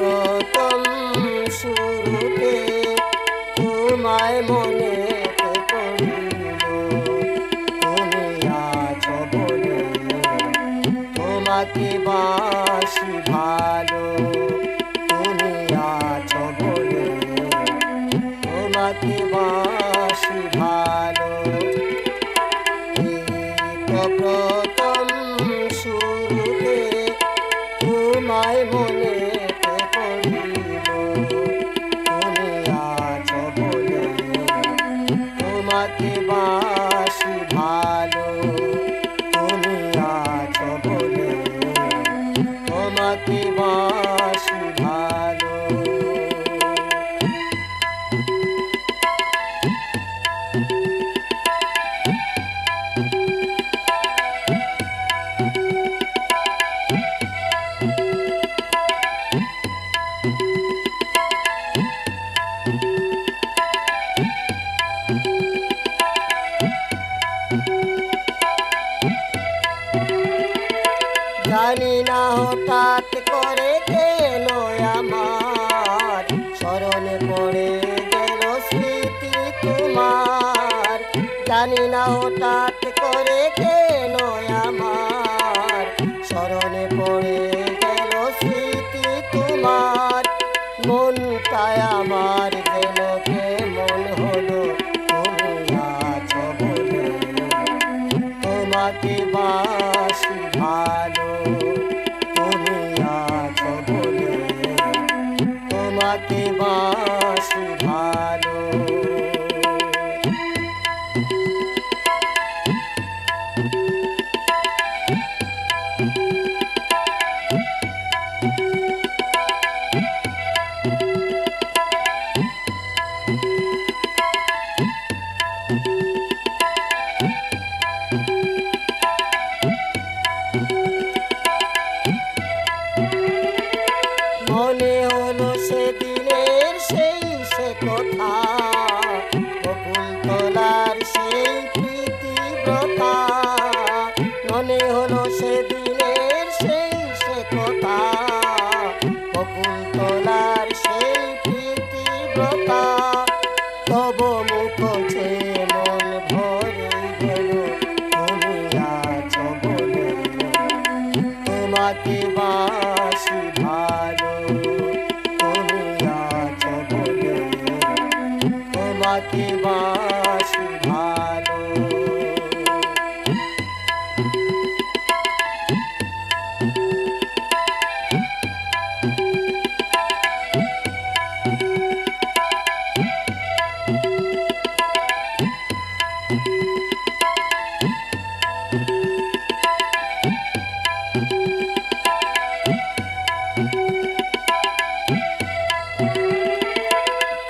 প্রথম শুরুতে তোমায় মনে পড়িল, তুমি আছো বলে তোমাকে বাসি ভালো, তুমি আছো বলে তোমাকে বাসি ভালো। প্রথম শুরুতে তোমায় মনে পড়িল, তুমি আছো বলে তোমাকে বাসি ভালো, তুমি আছো বলে তোমাকে বাসি ভালো। জানি না হঠাৎ করে কেন আমার স্মরণে পড়ে গেল স্মৃতি তোমার, জানি না হঠাৎ করে কেন আমার স্মরণে পড়ে গেল স্মৃতি তোমার। মনটায় আমার যেন কেমন হলো, তুমি আছো বলে তোমাকে বাসি ভালো, তুমি আছো বলে তোমাকে বাসি ভালো। মনে হলো সেদিনের সেই সে কথা, বকুল তলার সেই প্রীতিব্রতা, মনে হলো সেদিনের সেই সে কথা, বকুল তলার সেই প্রীতিব্রতা। তব মুখ চেয়ে মন ভরে গেল, তুমি আছো বলে তোমাকে বাসি ভালো, তুমি আছো বলে তোমাকে বাসি ভালো।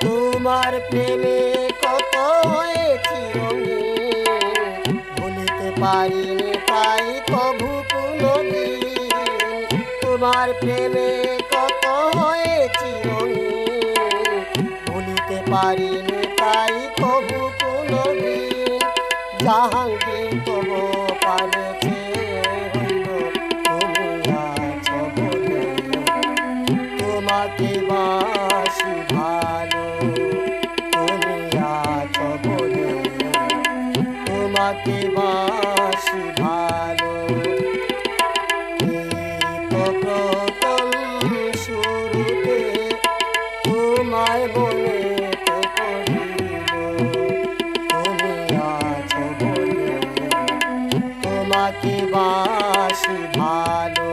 তোমার প্রেমে কত হয়েছি রঙিন, ভুলিতে পারিনি তাই কভু কোনদিন। তোমার প্রেমে কত হয়েছি রঙিন, ভুলিতে পারিনি তাই কভু কোনদিন। জাহাঙ্গীর তবু পানে রইল, তুমি আছো বলে তোমাকে বাসি ভালো, তুমি আছো বলে তোমাকে বাসি ভালো। প্রথম শুরুতে তোমায় মনে পড়িল, তুমি আছো বলে তোমাকে বাসি ভালো,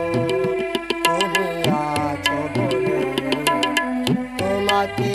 তুমি আছো বলে তোমাকে